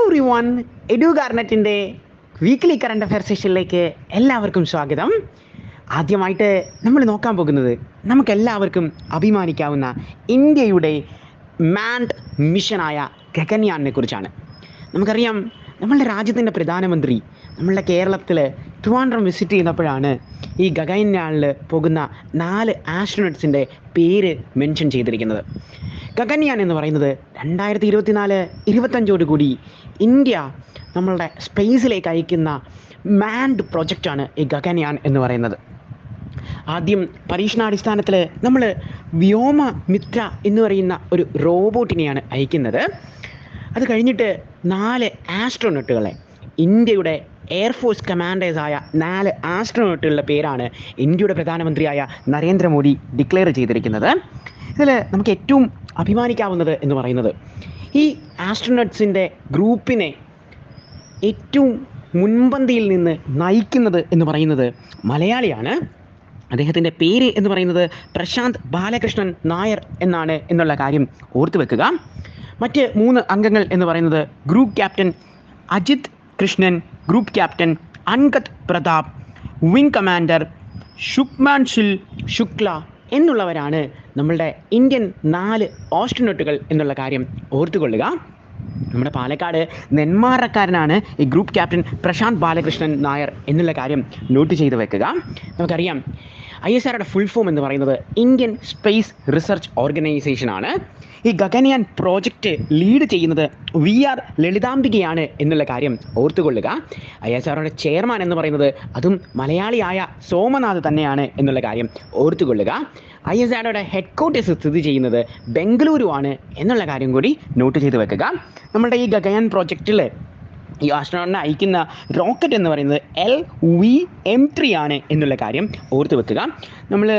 Every one, എഡു ഗാർണറ്റിൻ്റെ weekly current affair സെഷനിലേക്ക് എല്ലാവർക്കും സ്വാഗതം. ആദ്യമായിട്ട് നമ്മൾ നോക്കാൻ പോകുന്നത് നമുക്കെല്ലാവർക്കും അഭിമാനിക്കാവുന്ന ഇന്ത്യയുടെ മാൻഡ് മിഷനായ ഗഗൻയാനെ കുറിച്ചാണ്. നമുക്കറിയാം, നമ്മളുടെ രാജ്യത്തിൻ്റെ പ്രധാനമന്ത്രി നമ്മളുടെ കേരളത്തിൽ ട്രിവാൻഡ്രം വിസിറ്റ് ചെയ്തപ്പോഴാണ് ഈ ഗഗൻയാനിൽ പോകുന്ന 4 ആസ്ട്രോനട്സിൻ്റെ പേര് മെൻഷൻ ചെയ്തിരിക്കുന്നത്. ഗഗൻയാൻ എന്ന് പറയുന്നത് 2024-25 കൂടി ഇന്ത്യ നമ്മളുടെ സ്പേസിലേക്ക് അയക്കുന്ന മാൻഡ് പ്രൊജക്റ്റാണ് ഈ ഗഗൻയാൻ എന്ന് പറയുന്നത്. ആദ്യം പരീക്ഷണാടിസ്ഥാനത്തിൽ നമ്മൾ വ്യോമമിത്ര എന്ന് പറയുന്ന ഒരു റോബോട്ടിനെയാണ് അയക്കുന്നത്. അത് കഴിഞ്ഞിട്ട് 4 ആസ്ട്രോനട്ടുകളെ, ഇന്ത്യയുടെ എയർഫോഴ്സ് കമാൻഡേഴ്സായ 4 ആസ്ട്രോനട്ടുകളുടെ പേരാണ് ഇന്ത്യയുടെ പ്രധാനമന്ത്രിയായ നരേന്ദ്രമോദി ഡിക്ലെയർ ചെയ്തിരിക്കുന്നത്. ഇതിൽ നമുക്ക് ഏറ്റവും അഭിമാനിക്കാവുന്നത് എന്ന് പറയുന്നത് ഈ ആസ്ട്രോനട്സിൻ്റെ ഗ്രൂപ്പിനെ ഏറ്റവും മുൻപന്തിയിൽ നിന്ന് നയിക്കുന്നത് എന്ന് പറയുന്നത് മലയാളിയാണ്. അദ്ദേഹത്തിൻ്റെ പേര് എന്ന് പറയുന്നത് പ്രശാന്ത് ബാലകൃഷ്ണൻ നായർ എന്നാണ് എന്നുള്ള കാര്യം ഓർത്തു വെക്കുക. മറ്റ് 3 അംഗങ്ങൾ എന്ന് പറയുന്നത് group captain Ajit Krishnan, group captain Angad Pratap, wing commander Shubhanshu Shukla എന്നുള്ളവരാണ് നമ്മളുടെ ഇന്ത്യൻ 4 ആസ്ട്രോനട്ടുകൾ എന്നുള്ള കാര്യം ഓർത്തുകൊള്ളുക. നമ്മുടെ പാലക്കാട് നെന്മാറക്കാരനാണ് ഈ ഗ്രൂപ്പ് ക്യാപ്റ്റൻ പ്രശാന്ത് ബാലകൃഷ്ണൻ നായർ എന്നുള്ള കാര്യം നോട്ട് ചെയ്ത് വെക്കുക. നമുക്കറിയാം, ISROയുടെ ഫുൾ ഫോം എന്ന് പറയുന്നത് ഇന്ത്യൻ സ്പേസ് റിസർച്ച് ഓർഗനൈസേഷനാണ്. ഈ ഗഗൻയാൻ പ്രോജക്റ്റ് ലീഡ് ചെയ്യുന്നത് VR ലളിതാംബികയാണ് എന്നുള്ള കാര്യം ഓർത്തുകൊള്ളുക. ISROയുടെ ചെയർമാൻ എന്ന് പറയുന്നത് അതും മലയാളിയായ സോമനാഥ് തന്നെയാണ് എന്നുള്ള കാര്യം ഓർത്തുകൊള്ളുക. ISROയുടെ ഹെഡ് ക്വാർട്ടേഴ്സ് സ്ഥിതി ചെയ്യുന്നത് ബംഗളൂരു ആണ് എന്നുള്ള കാര്യം കൂടി നോട്ട് ചെയ്ത് വെക്കുക. നമ്മുടെ ഈ ഗഗൻയാൻ പ്രോജക്റ്റിൽ ഈ ആസ്ട്രോനോട്ടിനെ അയക്കുന്ന റോക്കറ്റ് എന്ന് പറയുന്നത് LVM-3 ആണ് എന്നുള്ള കാര്യം ഓർത്ത് വെക്കുക. നമ്മൾ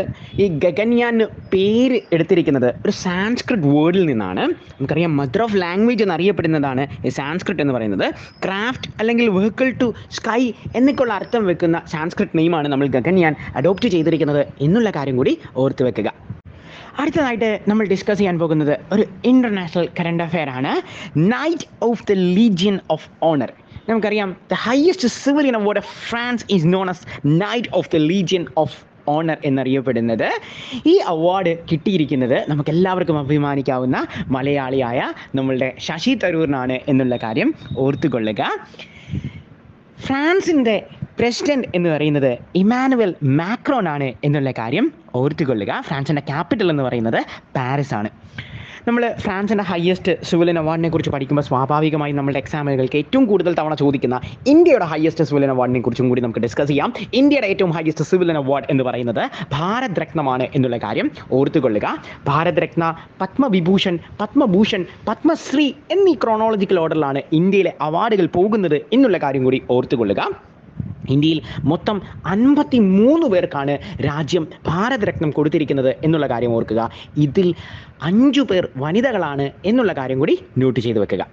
ഈ ഗഗൻയാൻ പേര് എടുത്തിരിക്കുന്നത് ഒരു സാൻസ്ക്രിറ്റ് വേർഡിൽ നിന്നാണ്. നമുക്കറിയാം, മദർ ഓഫ് ലാംഗ്വേജ് എന്നറിയപ്പെടുന്നതാണ് ഈ സാൻസ്ക്രിറ്റ് എന്ന് പറയുന്നത്. ക്രാഫ്റ്റ് അല്ലെങ്കിൽ വെഹിക്കിൾ ടു സ്കൈ എന്നൊക്കെയുള്ള അർത്ഥം വെക്കുന്ന സാൻസ്ക്രിറ്റ് നെയിമാണ് നമ്മൾ ഗഗൻയാൻ അഡോപ്റ്റ് ചെയ്തിരിക്കുന്നത് എന്നുള്ള കാര്യം കൂടി ഓർത്ത് വെക്കുക. അടുത്തതായിട്ട് നമ്മൾ ഡിസ്കസ് ചെയ്യാൻ പോകുന്നത് ഒരു ഇൻ്റർനാഷണൽ കറണ്ട് അഫെയർ ആണ്. Knight of the legion of honour. നമുക്കറിയാം, the highest civilian award of France is known as knight of the legion of honour എന്നറിയപ്പെടുന്നത്. ഈ അവാർഡ് കിട്ടിയിരിക്കുന്നത് നമുക്കെല്ലാവർക്കും അഭിമാനിക്കാവുന്ന മലയാളിയായ നമ്മളുടെ ശശി തരൂരിനാണ് എന്നുള്ള കാര്യം ഓർത്തുകൊള്ളുക. ഫ്രാൻസിൻ്റെ പ്രസിഡന്റ് എന്ന് പറയുന്നത് ഇമാനുവൽ മാക്രോൺ ആണ് എന്നുള്ള കാര്യം ഓർത്തുകൊള്ളുക. ഫ്രാൻസിൻ്റെ ക്യാപിറ്റൽ എന്ന് പറയുന്നത് പാരീസ് ആണ്. നമ്മൾ ഫ്രാൻസിൻ്റെ ഹയസ്റ്റ് സിവിലിയൻ അവാർഡിനെ കുറിച്ച് പഠിക്കുമ്പോൾ സ്വാഭാവികമായും നമ്മുടെ എക്സാമുകൾക്ക് ഏറ്റവും കൂടുതൽ തവണ ചോദിക്കുന്ന ഇന്ത്യയുടെ ഹയസ്റ്റ് സിവിലിയൻ അവാർഡിനെ കുറിച്ചും കൂടി നമുക്ക് ഡിസ്കസ് ചെയ്യാം. ഇന്ത്യയുടെ ഏറ്റവും ഹയസ്റ്റ് സിവിലിയൻ അവാർഡ് എന്ന് പറയുന്നത് ഭാരത് രത്നമാണ് എന്നുള്ള കാര്യം ഓർത്തുകൊള്ളുക. ഭാരത് രത്ന, പത്മവിഭൂഷൺ, പത്മഭൂഷൺ, പത്മശ്രീ എന്നീ ക്രോണോളജിക്കൽ ഓർഡറിലാണ് ഇന്ത്യയിലെ അവാർഡുകൾ പോകുന്നത് എന്നുള്ള കാര്യം കൂടി ഓർത്തുകൊള്ളുക. ഇന്ത്യയിൽ മൊത്തം 53 പേർക്കാണ് രാജ്യം ഭാരതരത്നം കൊടുത്തിരിക്കുന്നത് എന്നുള്ള കാര്യം ഓർക്കുക. ഇതിൽ 5 പേർ വനിതകളാണ് എന്നുള്ള കാര്യം കൂടി നോട്ട് ചെയ്ത് വെക്കുക.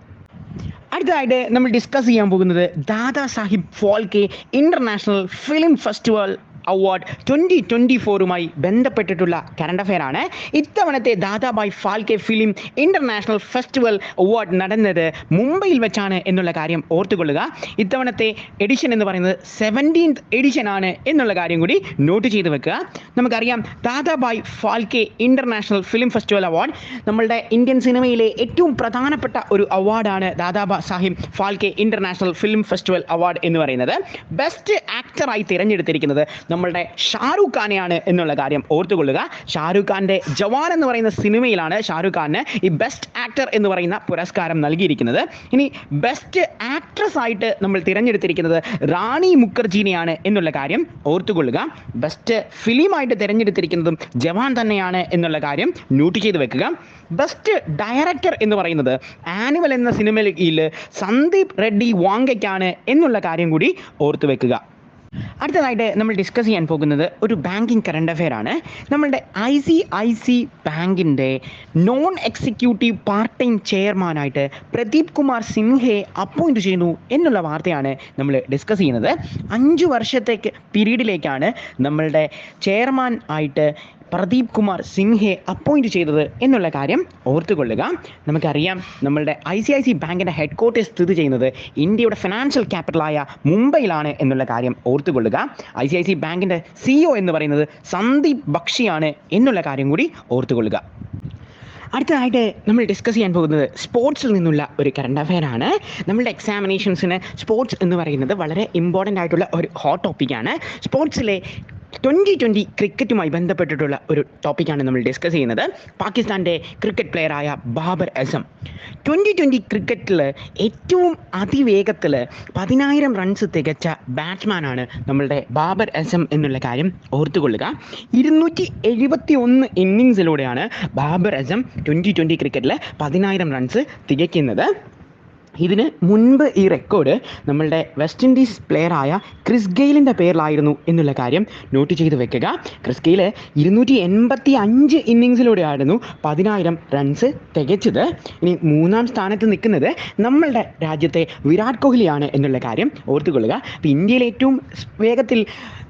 അടുത്തതായിട്ട് നമ്മൾ ഡിസ്കസ് ചെയ്യാൻ പോകുന്നത് Dada Sahib Phalke international film festival award 2024 ബന്ധപ്പെട്ടിട്ടുള്ള കറണ്ട് അഫെയർ ആണ്. ഇത്തവണത്തെ Dadabhai Phalke film international festival award നടന്നത് മുംബൈയിൽ വെച്ചാണ് എന്നുള്ള കാര്യം ഓർത്തുകൊള്ളുക. ഇത്തവണത്തെ എഡിഷൻ എന്ന് പറയുന്നത് 17th എഡിഷൻ ആണ് എന്നുള്ള കാര്യം കൂടി നോട്ട് ചെയ്ത് വെക്കുക. നമുക്കറിയാം, Dadabhai Phalke international film festival award നമ്മളുടെ ഇന്ത്യൻ സിനിമയിലെ ഏറ്റവും പ്രധാനപ്പെട്ട ഒരു അവാർഡാണ് Dadabhai Saheb Phalke international film festival award എന്ന് പറയുന്നത്. ബെസ്റ്റ് ആക്ടറായി തിരഞ്ഞെടുത്തിരിക്കുന്നത് നമ്മളുടെ ഷാരൂഖ് ഖാനെയാണ് എന്നുള്ള കാര്യം ഓർത്തുകൊള്ളുക. ഷാരൂഖ് ഖാൻ്റെ ജവാൻ എന്ന് പറയുന്ന സിനിമയിലാണ് ഷാരൂഖ് ഖാന് ഈ ബെസ്റ്റ് ആക്ടർ എന്ന് പറയുന്ന പുരസ്കാരം നൽകിയിരിക്കുന്നത്. ഇനി ബെസ്റ്റ് ആക്ട്രസ് ആയിട്ട് നമ്മൾ തിരഞ്ഞെടുത്തിരിക്കുന്നത് റാണി മുഖർജീനെയാണ് എന്നുള്ള കാര്യം ഓർത്തുകൊള്ളുക. ബെസ്റ്റ് ഫിലിമായിട്ട് തിരഞ്ഞെടുത്തിരിക്കുന്നതും ജവാൻ തന്നെയാണ് എന്നുള്ള കാര്യം നോട്ട് ചെയ്ത് വെക്കുക. ബെസ്റ്റ് ഡയറക്ടർ എന്ന് പറയുന്നത് ആനിമൽ എന്ന സിനിമയിൽ സന്ദീപ് റെഡ്ഡി വാങ്കയ്ക്കാണ് എന്നുള്ള കാര്യം കൂടി ഓർത്തു വെക്കുക. അടുത്തതായിട്ട് നമ്മൾ ഡിസ്കസ് ചെയ്യാൻ പോകുന്നത് ഒരു ബാങ്കിങ് കറണ്ട് അഫെയർ ആണ്. നമ്മളുടെ ICICI ബാങ്കിൻ്റെ നോൺ എക്സിക്യൂട്ടീവ് പാർട്ട് ടൈം ചെയർമാനായിട്ട് പ്രദീപ് കുമാർ സിൻഹയെ അപ്പോയിൻറ്റ് ചെയ്യുന്നു എന്നുള്ള വാർത്തയാണ് നമ്മൾ ഡിസ്കസ് ചെയ്യുന്നത്. 5 വർഷത്തേക്ക് പീരീഡിലേക്കാണ് നമ്മളുടെ ചെയർമാൻ ആയിട്ട് പ്രദീപ് കുമാർ സിൻഹയെ അപ്പോയിൻറ്റ് ചെയ്തത് എന്നുള്ള കാര്യം ഓർത്തുകൊള്ളുക. നമുക്കറിയാം നമ്മളുടെ ICICI ബാങ്കിൻ്റെ ഹെഡ് ക്വാർട്ടേഴ്സ് സ്ഥിതി ചെയ്യുന്നത് ഇന്ത്യയുടെ ഫിനാൻഷ്യൽ ക്യാപിറ്റലായ മുംബൈയിലാണ് എന്നുള്ള കാര്യം ഓർത്തുകൊള്ളുക. ICICI ബാങ്കിൻ്റെ CEO എന്ന് പറയുന്നത് സന്ദീപ് ബക്ഷിയാണ് എന്നുള്ള കാര്യം കൂടി ഓർത്തുകൊള്ളുക. അടുത്തതായിട്ട് നമ്മൾ ഡിസ്കസ് ചെയ്യാൻ പോകുന്നത് സ്പോർട്സിൽ നിന്നുള്ള ഒരു കറണ്ട് അഫെയർ ആണ്. നമ്മളുടെ എക്സാമിനേഷൻസിന് സ്പോർട്സ് എന്ന് പറയുന്നത് വളരെ ഇമ്പോർട്ടൻ്റ് ആയിട്ടുള്ള ഒരു ഹോട്ട് ടോപ്പിക്കാണ്. സ്പോർട്സിലെ 2020 ക്രിക്കറ്റുമായി ബന്ധപ്പെട്ടിട്ടുള്ള ഒരു ടോപ്പിക്കാണ് നമ്മൾ ഡിസ്കസ് ചെയ്യുന്നത്. പാകിസ്ഥാൻ്റെ ക്രിക്കറ്റ് പ്ലെയറായ ബാബർ അസം 2020 ക്രിക്കറ്റിൽ ഏറ്റവും അതിവേഗത്തിൽ 10,000 റൺസ് തികച്ച ബാറ്റ്സ്മാനാണ് നമ്മളുടെ ബാബർ അസം എന്നുള്ള കാര്യം ഓർത്തുകൊള്ളുക. 271 ഇന്നിങ്സിലൂടെയാണ് ബാബർ അസം 2020 ക്രിക്കറ്റിൽ 10,000 റൺസ് തികയ്ക്കുന്നത്. ഇതിന് മുൻപ് ഈ റെക്കോർഡ് നമ്മളുടെ വെസ്റ്റ് ഇൻഡീസ് പ്ലെയറായ ക്രിസ് ഗെയിലിൻ്റെ പേരിലായിരുന്നു എന്നുള്ള കാര്യം നോട്ട് ചെയ്ത് വെക്കുക. ക്രിസ് ഗെയിൽ 285 ഇന്നിങ്സിലൂടെയായിരുന്നു 10,000 റൺസ് തികച്ചത്. ഇനി മൂന്നാം സ്ഥാനത്ത് നിൽക്കുന്നത് നമ്മളുടെ രാജ്യത്തെ വിരാട് കോഹ്ലിയാണ് എന്നുള്ള കാര്യം ഓർത്തുകൊള്ളുക. അപ്പോൾ ഇന്ത്യയിൽ ഏറ്റവും വേഗത്തിൽ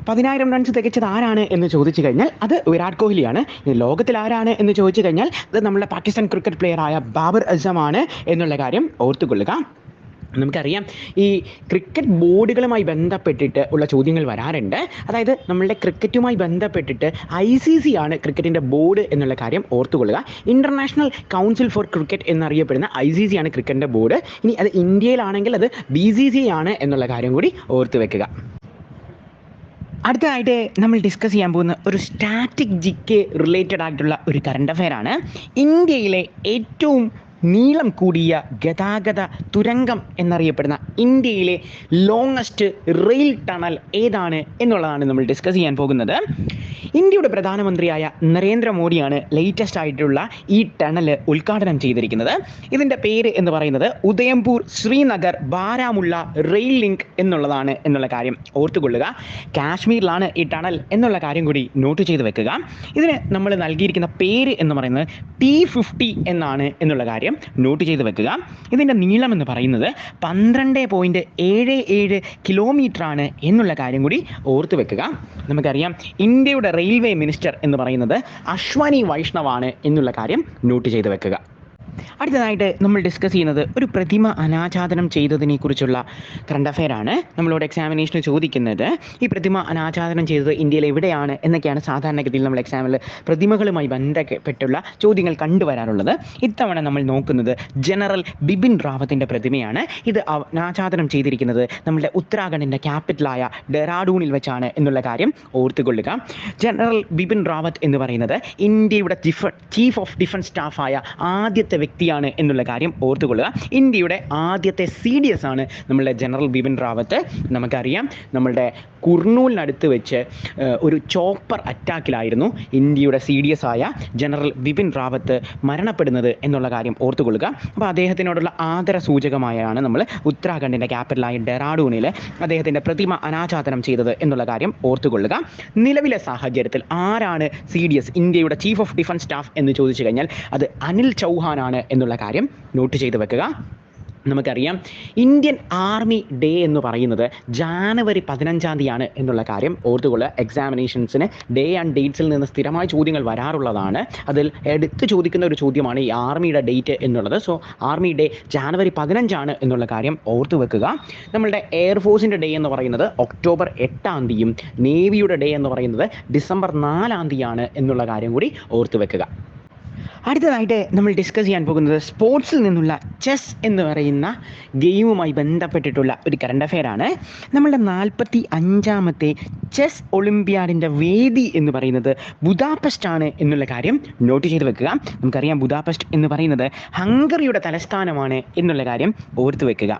10,000 റൺസ് തികച്ചത് ആരാണ് എന്ന് ചോദിച്ചു കഴിഞ്ഞാൽ അത് വിരാട് കോഹ്ലിയാണ്. ലോകത്തിൽ ആരാണ് എന്ന് ചോദിച്ചു കഴിഞ്ഞാൽ അത് നമ്മുടെ പാകിസ്ഥാൻ ക്രിക്കറ്റ് പ്ലെയറായ ബാബർ അസം ആണ് എന്നുള്ള കാര്യം ഓർത്തുകൊള്ളുക. നമുക്കറിയാം ഈ ക്രിക്കറ്റ് ബോർഡുകളുമായി ബന്ധപ്പെട്ടിട്ട് ഉള്ള ചോദ്യങ്ങൾ വരാറുണ്ട്. അതായത് നമ്മളുടെ ക്രിക്കറ്റുമായി ബന്ധപ്പെട്ടിട്ട് ICC ആണ് ക്രിക്കറ്റിൻ്റെ ബോർഡ് എന്നുള്ള കാര്യം ഓർത്തുകൊള്ളുക. ഇൻ്റർനാഷണൽ കൗൺസിൽ ഫോർ ക്രിക്കറ്റ് എന്നറിയപ്പെടുന്ന ICC ആണ് ക്രിക്കറ്റിൻ്റെ ബോർഡ്. ഇനി അത് ഇന്ത്യയിലാണെങ്കിൽ അത് BCCI ആണ് എന്നുള്ള കാര്യം കൂടി ഓർത്തു വെക്കുക. അടുത്തതായിട്ട് നമ്മൾ ഡിസ്കസ് ചെയ്യാൻ പോകുന്ന ഒരു സ്റ്റാറ്റിക് GK റിലേറ്റഡ് ആയിട്ടുള്ള ഒരു കറണ്ട് അഫെയർ ആണ്. ഇന്ത്യയിലെ ഏറ്റവും നീളം കൂടിയ ഗതാഗത തുരങ്കം എന്നറിയപ്പെടുന്ന ഇന്ത്യയിലെ ലോങ്ങസ്റ്റ് റെയിൽ ടണൽ ഏതാണ് എന്നുള്ളതാണ് നമ്മൾ ഡിസ്കസ് ചെയ്യാൻ പോകുന്നത്. ഇന്ത്യയുടെ പ്രധാനമന്ത്രിയായ നരേന്ദ്രമോദിയാണ് ലേറ്റസ്റ്റ് ആയിട്ടുള്ള ഈ ടണൽ ഉദ്ഘാടനം ചെയ്തിരിക്കുന്നത്. ഇതിൻ്റെ പേര് എന്ന് പറയുന്നത് ഉദയംപൂർ ശ്രീനഗർ ബാരാമുള്ള റെയിൽ ലിങ്ക് എന്നുള്ളതാണ് എന്നുള്ള കാര്യം ഓർത്തുകൊള്ളുക. കാശ്മീരിലാണ് ഈ ടണൽ എന്നുള്ള കാര്യം കൂടി നോട്ട് ചെയ്ത് വെക്കുക. ഇതിന് നമ്മൾ നൽകിയിരിക്കുന്ന പേര് എന്ന് പറയുന്നത് T50 എന്നാണ് എന്നുള്ള കാര്യം നോട്ട് ചെയ്ത് വെക്കുക. ഇതിൻ്റെ നീളം എന്ന് പറയുന്നത് 12.77 കിലോമീറ്ററാണ് എന്നുള്ള കാര്യം കൂടി ഓർത്ത് വെക്കുക. നമുക്കറിയാം ഇന്ത്യയുടെ റെയിൽവേ മിനിസ്റ്റർ എന്ന് പറയുന്നത് അശ്വനി വൈഷ്ണവാണ് എന്നുള്ള കാര്യം നോട്ട് ചെയ്ത് വെക്കുക. അടുത്തതായിട്ട് നമ്മൾ ഡിസ്കസ് ചെയ്യുന്നത് ഒരു പ്രതിമ അനാച്ഛാദനം ചെയ്തതിനെ കുറിച്ചുള്ള കറണ്ട് അഫെയർ ആണ്. നമ്മളോട് എക്സാമിനേഷന് ചോദിക്കുന്നത് ഈ പ്രതിമ അനാച്ഛാദനം ചെയ്തത് ഇന്ത്യയിൽ എവിടെയാണ് എന്നൊക്കെയാണ് സാധാരണഗതിയിൽ നമ്മൾ എക്സാമിൽ പ്രതിമകളുമായി ബന്ധപ്പെട്ടുള്ള ചോദ്യങ്ങൾ കണ്ടുവരാറുള്ളത്. ഇത്തവണ നമ്മൾ നോക്കുന്നത് ജനറൽ ബിപിൻ റാവത്തിൻ്റെ പ്രതിമയാണ്. ഇത് അനാച്ഛാദനം ചെയ്തിരിക്കുന്നത് നമ്മുടെ ഉത്തരാഖണ്ഡിൻ്റെ ക്യാപിറ്റലായ ഡെറാഡൂണിൽ വെച്ചാണ് എന്നുള്ള കാര്യം ഓർത്തുകൊള്ളുക. ജനറൽ ബിപിൻ റാവത്ത് എന്ന് പറയുന്നത് ഇന്ത്യയുടെ ചീഫ് ഓഫ് ഡിഫൻസ് സ്റ്റാഫായ ആദ്യത്തെ വ്യക്തിയാണ് എന്നുള്ള കാര്യം ഓർത്തുകൊള്ളുക. ഇന്ത്യയുടെ ആദ്യത്തെ CDS ആണ് നമ്മളുടെ ജനറൽ ബിപിൻ റാവത്ത്. നമുക്കറിയാം നമ്മളുടെ കുർണൂലിനടുത്ത് വെച്ച് ഒരു ചോപ്പർ അറ്റാക്കിലായിരുന്നു ഇന്ത്യയുടെ CDS ആയ ജനറൽ ബിപിൻ റാവത്ത് മരണപ്പെടുന്നത് എന്നുള്ള കാര്യം ഓർത്തുകൊള്ളുക. അപ്പോൾ അദ്ദേഹത്തിനോടുള്ള ആദര സൂചകമായാണ് നമ്മൾ ഉത്തരാഖണ്ഡിൻ്റെ ക്യാപിറ്റലായ ഡെറാഡൂണിൽ അദ്ദേഹത്തിൻ്റെ പ്രതിമ അനാച്ഛാദനം ചെയ്തത് എന്നുള്ള കാര്യം ഓർത്തുകൊള്ളുക. നിലവിലെ സാഹചര്യത്തിൽ ആരാണ് CDS ഇന്ത്യയുടെ ചീഫ് ഓഫ് ഡിഫൻസ് സ്റ്റാഫ് എന്ന് ചോദിച്ചു കഴിഞ്ഞാൽ അത് അനിൽ ചൗഹാനാണ് എന്നുള്ള കാര്യം നോട്ട് ചെയ്ത് വെക്കുക. നമുക്കറിയാം ഇന്ത്യൻ ആർമി ഡേ എന്ന് പറയുന്നത് ജാനുവരി 15 എന്നുള്ള കാര്യം ഓർത്തുകൊള്ളുക. എക്സാമിനേഷൻസിന് ഡേ ആൻഡ് ഡേറ്റ്സിൽ നിന്ന് സ്ഥിരമായ ചോദ്യങ്ങൾ വരാറുള്ളതാണ്. അതിൽ എടുത്ത് ചോദിക്കുന്ന ഒരു ചോദ്യമാണ് ഈ ആർമിയുടെ ഡേറ്റ് എന്നുള്ളത്. സോ ആർമി ഡേ ജാനുവരി 15 എന്നുള്ള കാര്യം ഓർത്തു വെക്കുക. നമ്മളുടെ എയർഫോഴ്സിൻ്റെ ഡേ എന്ന് പറയുന്നത് ഒക്ടോബർ 8 നേവിയുടെ ഡേ എന്ന് പറയുന്നത് ഡിസംബർ 4 എന്നുള്ള കാര്യം കൂടി ഓർത്തു വെക്കുക. അടുത്തതായിട്ട് നമ്മൾ ഡിസ്കസ് ചെയ്യാൻ പോകുന്നത് സ്പോർട്സിൽ നിന്നുള്ള ചെസ് എന്ന് പറയുന്ന ഗെയിമുമായി ബന്ധപ്പെട്ടിട്ടുള്ള ഒരു കറണ്ട് അഫെയർ ആണ്. നമ്മളുടെ 45ാമത്തെ ചെസ് ഒളിമ്പ്യാഡിൻ്റെ വേദി എന്ന് പറയുന്നത് ബുദാപെസ്റ്റ് ആണ് എന്നുള്ള കാര്യം നോട്ട് ചെയ്ത് വെക്കുക. നമുക്കറിയാം ബുദാപെസ്റ്റ് എന്ന് പറയുന്നത് ഹംഗറിയുടെ തലസ്ഥാനമാണ് എന്നുള്ള കാര്യം ഓർത്തു വെക്കുക.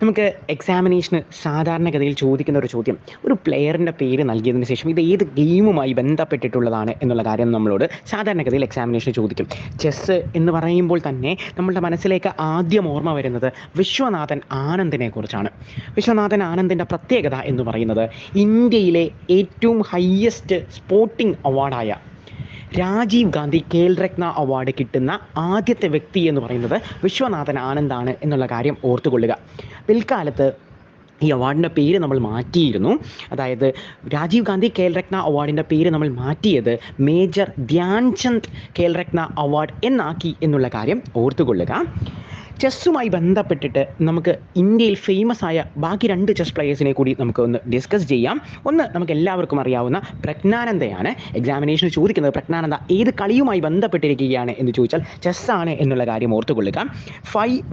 നമുക്ക് എക്സാമിനേഷന് സാധാരണഗതിയിൽ ചോദിക്കുന്ന ഒരു ചോദ്യം, ഒരു പ്ലെയറിൻ്റെ പേര് നൽകിയതിന് ശേഷം ഇത് ഏത് ഗെയിമുമായി ബന്ധപ്പെട്ടിട്ടുള്ളതാണ് എന്നുള്ള കാര്യം നമ്മളോട് സാധാരണഗതിയിൽ എക്സാമിനേഷന് ചോദിക്കും. ചെസ്സ് എന്ന് പറയുമ്പോൾ തന്നെ നമ്മളുടെ മനസ്സിലേക്ക് ആദ്യം ഓർമ്മ വരുന്നത് വിശ്വനാഥൻ ആനന്ദിനെ കുറിച്ചാണ്. വിശ്വനാഥൻ ആനന്ദിൻ്റെ പ്രത്യേകത എന്ന് പറയുന്നത് ഇന്ത്യയിലെ ഏറ്റവും ഹയസ്റ്റ് സ്പോർട്ടിംഗ് അവാർഡായ രാജീവ് ഗാന്ധി ഖേൽരത്ന അവാർഡ് കിട്ടുന്ന ആദ്യത്തെ വ്യക്തി എന്ന് പറയുന്നത് വിശ്വനാഥൻ ആനന്ദാണ് എന്നുള്ള കാര്യം ഓർത്തുകൊള്ളുക. പിൽക്കാലത്ത് ഈ അവാർഡിൻ്റെ പേര് നമ്മൾ മാറ്റിയിരുന്നു. അതായത് രാജീവ് ഗാന്ധി ഖേൽരത്ന അവാർഡിൻ്റെ പേര് നമ്മൾ മാറ്റിയത് മേജർ ധ്യാൻചന്ദ് ഖേൽരത്ന അവാർഡ് എന്നാക്കി എന്നുള്ള കാര്യം ഓർത്തുകൊള്ളുക. ചെസ്സുമായി ബന്ധപ്പെട്ടിട്ട് നമുക്ക് ഇന്ത്യയിൽ ഫേമസ് ആയ ബാക്കി 2 ചെസ് പ്ലെയേഴ്സിനെ കൂടി നമുക്ക് ഒന്ന് ഡിസ്കസ് ചെയ്യാം. ഒന്ന് നമുക്ക് എല്ലാവർക്കും അറിയാവുന്ന പ്രജ്ഞാനന്ദയാണ്. എക്സാമിനേഷന് ചോദിക്കുന്നത് പ്രജ്ഞാനന്ദ ഏത് കളിയുമായി ബന്ധപ്പെട്ടിരിക്കുകയാണ് എന്ന് ചോദിച്ചാൽ ചെസ്സാണ് എന്നുള്ള കാര്യം ഓർത്തുകൊള്ളുക.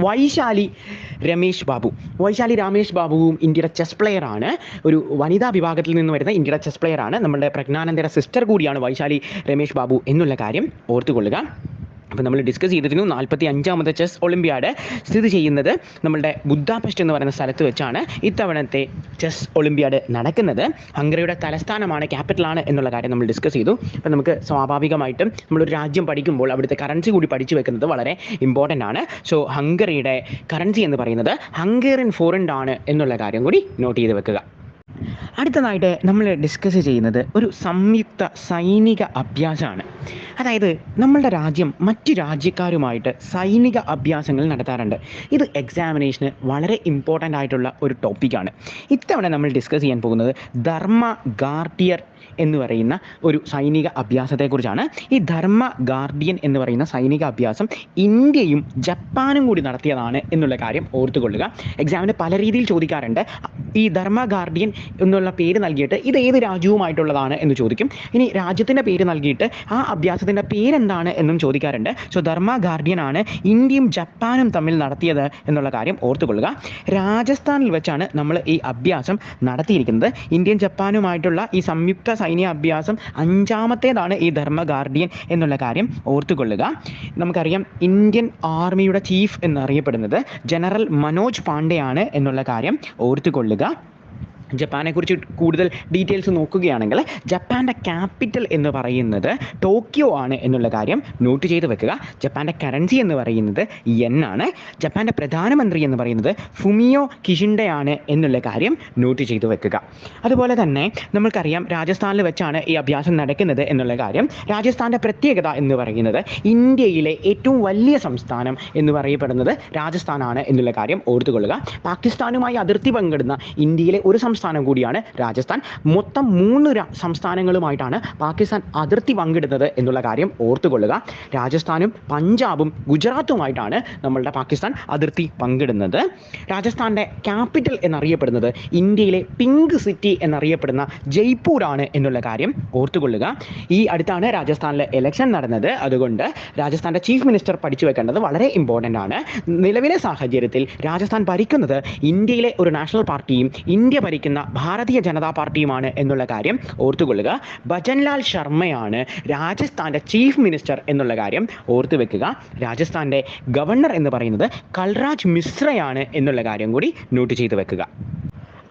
വൈശാലി രമേശ് ബാബുവും ഇന്ത്യയുടെ ചെസ് പ്ലെയറാണ്. ഒരു വനിതാ വിഭാഗത്തിൽ നിന്ന് വരുന്ന ഇന്ത്യയുടെ ചെസ് പ്ലെയറാണ്. നമ്മുടെ പ്രജ്ഞാനന്ദയുടെ സിസ്റ്റർ കൂടിയാണ് വൈശാലി രമേശ് ബാബു എന്നുള്ള കാര്യം ഓർത്തുകൊള്ളുക. അപ്പോൾ നമ്മൾ ഡിസ്കസ് ചെയ്തിരുന്നു 45ാമത്തെ ചെസ് ഒളിമ്പ്യാഡ് സ്ഥിതി ചെയ്യുന്നത് നമ്മളുടെ ബുദാപെസ്റ്റ് എന്ന് പറയുന്ന സ്ഥലത്ത് വെച്ചാണ് ഇത്തവണത്തെ ചെസ് ഒളിമ്പ്യാഡ് നടക്കുന്നത്. ഹംഗറിയുടെ തലസ്ഥാനമാണ്, ക്യാപിറ്റലാണ് എന്നുള്ള കാര്യം നമ്മൾ ഡിസ്കസ് ചെയ്തു. അപ്പോൾ നമുക്ക് സ്വാഭാവികമായിട്ടും നമ്മളൊരു രാജ്യം പഠിക്കുമ്പോൾ അവിടുത്തെ കറൻസി കൂടി പഠിച്ചു വെക്കുന്നത് വളരെ ഇമ്പോർട്ടൻ്റ് ആണ്. സോ ഹംഗറിയുടെ കറൻസി എന്ന് പറയുന്നത് ഹംഗേറിയൻ ഫോറൻഡ് ആണ് എന്നുള്ള കാര്യം കൂടി നോട്ട് ചെയ്ത് വെക്കുക. അടുത്തതായിട്ട് നമ്മൾ ഡിസ്കസ് ചെയ്യുന്നത് ഒരു സംയുക്ത സൈനിക അഭ്യാസമാണ്. അതായത് നമ്മളുടെ രാജ്യം മറ്റു രാജ്യക്കാരുമായിട്ട് സൈനിക അഭ്യാസങ്ങൾ നടത്താറുണ്ട്. ഇത് എക്സാമിനേഷന് വളരെ ഇമ്പോർട്ടൻ്റ് ആയിട്ടുള്ള ഒരു ടോപ്പിക്കാണ്. ഇത്തവണ നമ്മൾ ഡിസ്കസ് ചെയ്യാൻ പോകുന്നത് ധർമ്മ ഗാർഡിയർ എന്ന് പറയുന്ന ഒരു സൈനിക അഭ്യാസത്തെക്കുറിച്ചാണ്. ഈ ധർമ്മ ഗാർഡിയൻ എന്ന് പറയുന്ന സൈനിക അഭ്യാസം ഇന്ത്യയും ജപ്പാനും കൂടി നടത്തിയതാണ് എന്നുള്ള കാര്യം ഓർത്തുകൊള്ളുക. എക്സാമിന് പല രീതിയിൽ ചോദിക്കാറുണ്ട്. ഈ ധർമ്മ ഗാർഡിയൻ എന്നുള്ള പേര് നൽകിയിട്ട് ഇത് ഏത് രാജ്യവുമായിട്ടുള്ളതാണ് എന്ന് ചോദിക്കും. ഇനി രാജ്യത്തിൻ്റെ പേര് നൽകിയിട്ട് ആ അഭ്യാസത്തിൻ്റെ പേരെന്താണ് എന്നും ചോദിക്കാറുണ്ട്. സോ ധർമ്മ ഗാർഡിയൻ ആണ് ഇന്ത്യയും ജപ്പാനും തമ്മിൽ നടത്തിയത് എന്നുള്ള കാര്യം ഓർത്തുകൊള്ളുക. രാജസ്ഥാനിൽ വെച്ചാണ് നമ്മൾ ഈ അഭ്യാസം നടത്തിയിരിക്കുന്നത്. ഇന്ത്യയും ജപ്പാനുമായിട്ടുള്ള ഈ സംയുക്ത സൈനിക അഭ്യാസം 5ാമത്തേതാണ് ഈ ധർമ്മ ഗാർഡിയൻ എന്നുള്ള കാര്യം ഓർത്തുകൊള്ളുക. നമുക്കറിയാം ഇന്ത്യൻ ആർമിയുടെ ചീഫ് എന്നറിയപ്പെടുന്നത് ജനറൽ മനോജ് പാണ്ഡെയാണ് എന്നുള്ള കാര്യം ഓർത്തുകൊള്ളുക. ജപ്പാനെക്കുറിച്ച് കൂടുതൽ ഡീറ്റെയിൽസ് നോക്കുകയാണെങ്കിൽ ജപ്പാൻ്റെ ക്യാപിറ്റൽ എന്ന് പറയുന്നത് ടോക്കിയോ ആണ് എന്നുള്ള കാര്യം നോട്ട് ചെയ്ത് വെക്കുക. ജപ്പാൻ്റെ കറൻസി എന്ന് പറയുന്നത് യെൻ ആണ്. ജപ്പാൻ്റെ പ്രധാനമന്ത്രി എന്ന് പറയുന്നത് ഫുമിയോ കിഷിൻഡയാണ് എന്നുള്ള കാര്യം നോട്ട് ചെയ്ത് വെക്കുക. അതുപോലെ തന്നെ നമ്മൾക്കറിയാം രാജസ്ഥാനിൽ വെച്ചാണ് ഈ അഭ്യാസം നടക്കുന്നത് എന്നുള്ള കാര്യം. രാജസ്ഥാൻ്റെ പ്രത്യേകത എന്ന് പറയുന്നത് ഇന്ത്യയിലെ ഏറ്റവും വലിയ സംസ്ഥാനം എന്ന് പറയപ്പെടുന്നത് രാജസ്ഥാനാണ് എന്നുള്ള കാര്യം ഓർത്തുകൊള്ളുക. പാകിസ്ഥാനുമായി അതിർത്തി പങ്കിടുന്ന ഇന്ത്യയിലെ ഒരു സംസ്ഥാനം കൂടിയാണ് രാജസ്ഥാൻ. മൊത്തം 3 സംസ്ഥാനങ്ങളുമായിട്ടാണ് പാകിസ്ഥാൻ അതിർത്തി പങ്കിടുന്നത് എന്നുള്ള കാര്യം ഓർത്തുകൊള്ളുക. രാജസ്ഥാനും പഞ്ചാബും ഗുജറാത്തുമായിട്ടാണ് നമ്മളുടെ പാകിസ്ഥാൻ അതിർത്തി പങ്കിടുന്നത്. രാജസ്ഥാൻ്റെ ക്യാപിറ്റൽ എന്നറിയപ്പെടുന്നത് ഇന്ത്യയിലെ പിങ്ക് സിറ്റി എന്നറിയപ്പെടുന്ന ജയ്പൂരാണ് എന്നുള്ള കാര്യം ഓർത്തുകൊള്ളുക. ഈ അടുത്താണ് രാജസ്ഥാനിലെ ഇലക്ഷൻ നടന്നത്. അതുകൊണ്ട് രാജസ്ഥാൻ്റെ ചീഫ് മിനിസ്റ്റർ പഠിച്ചു വെക്കേണ്ടത് വളരെ ഇമ്പോർട്ടൻ്റ് ആണ്. നിലവിലെ സാഹചര്യത്തിൽ രാജസ്ഥാൻ ഭരിക്കുന്നത് ഇന്ത്യയിലെ ഒരു നാഷണൽ പാർട്ടിയും ഇന്ത്യ ഭരിക്കുന്ന ഭാരതീയ ജനതാ പാർട്ടിയുമാണ് എന്നുള്ള കാര്യം ഓർത്തുകൊള്ളുക. ഭജൻലാൽ ശർമ്മയാണ് രാജസ്ഥാൻ്റെ ചീഫ് മിനിസ്റ്റർ എന്നുള്ള കാര്യം ഓർത്തു വെക്കുക. രാജസ്ഥാൻ്റെ ഗവർണർ എന്ന് പറയുന്നത് കൽരാജ് മിശ്രയാണ് എന്നുള്ള കാര്യം കൂടി നോട്ട് ചെയ്ത് വെക്കുക.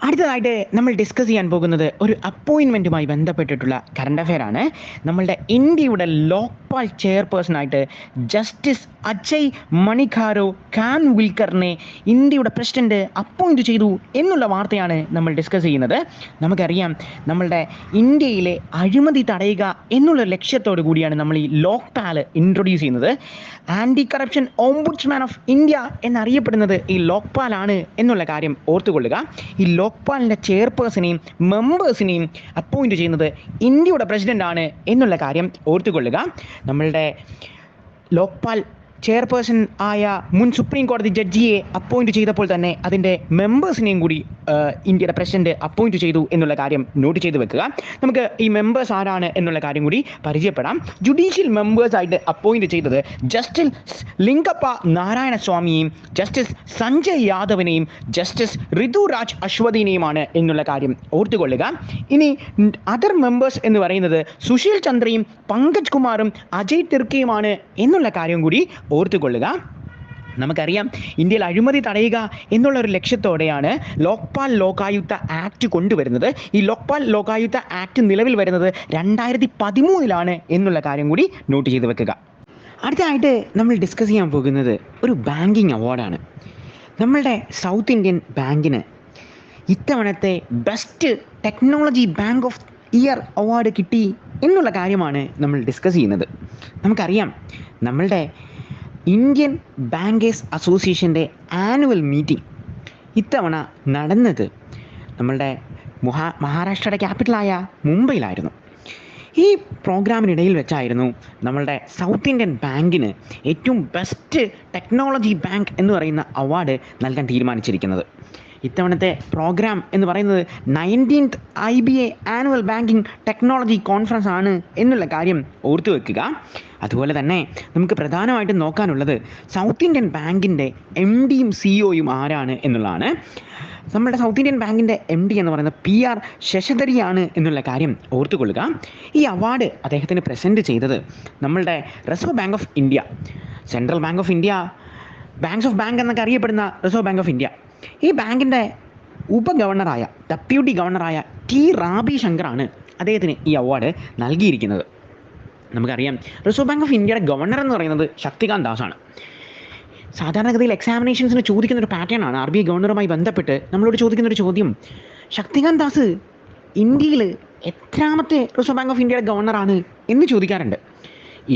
അടുത്തതായിട്ട് നമ്മൾ ഡിസ്കസ് ചെയ്യാൻ പോകുന്നത് ഒരു അപ്പോയിൻമെൻറ്റുമായി ബന്ധപ്പെട്ടിട്ടുള്ള കറണ്ട് അഫെയർ ആണ്. നമ്മളുടെ ഇന്ത്യയുടെ ലോക്പാൽ ചെയർപേഴ്സണായിട്ട് ജസ്റ്റിസ് അജയ് മണിഖാരോ ഖാൻവിൽക്കറിനെ ഇന്ത്യയുടെ പ്രസിഡന്റ് അപ്പോയിൻറ്റ് ചെയ്തു എന്നുള്ള വാർത്തയാണ് നമ്മൾ ഡിസ്കസ് ചെയ്യുന്നത്. നമുക്കറിയാം നമ്മളുടെ ഇന്ത്യയിലെ അഴിമതി തടയുക എന്നുള്ള ലക്ഷ്യത്തോടു കൂടിയാണ് നമ്മൾ ഈ ലോക്പാൽ ഇൻട്രൊഡ്യൂസ് ചെയ്യുന്നത്. Anti corruption ombudsman of India എന്നറിയപ്പെടുന്നത് ഈ ലോക്പാലാണ് എന്നുള്ള കാര്യം ഓർത്തുകൊള്ളുക. ഈ ലോക്പാലിൻ്റെ ചെയർപേഴ്സണെയും മെമ്പേഴ്സിനെയും അപ്പോയിൻറ്റ് ചെയ്യുന്നത് ഇന്ത്യയുടെ പ്രസിഡൻ്റാണ് എന്നുള്ള കാര്യം ഓർത്തുകൊള്ളുക. നമ്മളുടെ ലോക്പാൽ ചെയർപേഴ്സൺ ആയ മുൻ സുപ്രീം കോടതി ജഡ്ജിയെ അപ്പോയിൻറ്റ് ചെയ്തപ്പോൾ തന്നെ അതിൻ്റെ മെമ്പേഴ്സിനെയും കൂടി ഇന്ത്യയുടെ പ്രസിഡന്റ് അപ്പോയിൻറ്റ് ചെയ്തു എന്നുള്ള കാര്യം നോട്ട് ചെയ്ത് വെക്കുക. നമുക്ക് ഈ മെമ്പേഴ്സ് ആരാണ് എന്നുള്ള കാര്യം കൂടി പരിചയപ്പെടാം. ജുഡീഷ്യൽ മെമ്പേഴ്സായിട്ട് അപ്പോയിൻറ്റ് ചെയ്തത് ജസ്റ്റിസ് ലിംഗപ്പ നാരായണ സ്വാമിയെയും ജസ്റ്റിസ് സഞ്ജയ് യാദവിനെയും ജസ്റ്റിസ് ഋതുരാജ് അശ്വതിനെയുമാണ് എന്നുള്ള കാര്യം ഓർത്തുകൊള്ളുക. ഇനി അതർ മെമ്പേഴ്സ് എന്ന് പറയുന്നത് സുശീൽ ചന്ദ്രയും പങ്കജ് കുമാറും അജയ് തിർക്കയുമാണ് എന്നുള്ള കാര്യം കൂടി ഓർത്തുകൊള്ളുക. നമുക്കറിയാം ഇന്ത്യയിൽ അഴിമതി തടയുക എന്നുള്ളൊരു ലക്ഷ്യത്തോടെയാണ് ലോക്പാൽ ലോകായുക്ത ആക്ട് കൊണ്ടുവരുന്നത്. ഈ ലോക്പാൽ ലോകായുക്ത ആക്ട് നിലവിൽ വരുന്നത് 2013 എന്നുള്ള കാര്യം കൂടി നോട്ട് ചെയ്ത് വെക്കുക. അടുത്തതായിട്ട് നമ്മൾ ഡിസ്കസ് ചെയ്യാൻ പോകുന്നത് ഒരു ബാങ്കിങ് അവാർഡാണ്. നമ്മളുടെ സൗത്ത് ഇന്ത്യൻ ബാങ്കിന് ഇത്തവണത്തെ best technology bank of year award കിട്ടി എന്നുള്ള കാര്യമാണ് നമ്മൾ ഡിസ്കസ് ചെയ്യുന്നത്. നമുക്കറിയാം നമ്മളുടെ ഇന്ത്യൻ ബാങ്കേഴ്സ് അസോസിയേഷൻ്റെ ആനുവൽ മീറ്റിംഗ് ഇത്തവണ നടന്നത് നമ്മളുടെ മഹാരാഷ്ട്രയുടെ ക്യാപിറ്റലായ മുംബൈയിലായിരുന്നു. ഈ പ്രോഗ്രാമിനിടയിൽ വെച്ചായിരുന്നു നമ്മളുടെ സൗത്ത് ഇന്ത്യൻ ബാങ്കിന് ഏറ്റവും ബെസ്റ്റ് ടെക്നോളജി ബാങ്ക് എന്ന് പറയുന്ന അവാർഡ് നൽകാൻ തീരുമാനിച്ചിരിക്കുന്നത്. ഇത്തവണത്തെ പ്രോഗ്രാം എന്ന് പറയുന്നത് 19th IBA annual banking technology conference ആണ് എന്നുള്ള കാര്യം ഓർത്തു വെക്കുക. അതുപോലെ തന്നെ നമുക്ക് പ്രധാനമായിട്ടും നോക്കാനുള്ളത് സൗത്ത് ഇന്ത്യൻ ബാങ്കിൻ്റെ MDയും CEO ആരാണ് എന്നുള്ളതാണ്. നമ്മുടെ സൗത്ത് ഇന്ത്യൻ ബാങ്കിൻ്റെ MD എന്ന് പറയുന്നത് PR ശശധരിയാണ് എന്നുള്ള കാര്യം ഓർത്തുകൊള്ളുക. ഈ അവാർഡ് അദ്ദേഹത്തിന് പ്രസൻറ്റ് ചെയ്തത് നമ്മളുടെ reserve bank of India, central bank of India, banks of bank എന്നൊക്കെ അറിയപ്പെടുന്ന റിസർവ് ബാങ്ക് ഓഫ് ഇന്ത്യ, ഈ ബാങ്കിൻ്റെ ഉപഗവർണറായ ഡെപ്യൂട്ടി ഗവർണറായ T. റാബി ശങ്കറാണ് അദ്ദേഹത്തിന് ഈ അവാർഡ് നൽകിയിരിക്കുന്നത്. നമുക്കറിയാം റിസർവ് ബാങ്ക് ഓഫ് ഇന്ത്യയുടെ ഗവർണർ എന്ന് പറയുന്നത് ശക്തികാന്ത് ദാസാണ്. സാധാരണഗതിയിൽ എക്സാമിനേഷൻസിന് ചോദിക്കുന്നൊരു പാറ്റേൺ ആണ്. RBI ഗവർണറുമായി ബന്ധപ്പെട്ട് നമ്മളോട് ചോദിക്കുന്നൊരു ചോദ്യം, ശക്തികാന്ത് ദാസ് ഇന്ത്യയിൽ എത്രാമത്തെ റിസർവ് ബാങ്ക് ഓഫ് ഇന്ത്യയുടെ ഗവർണറാണ് എന്ന് ചോദിക്കാറുണ്ട്.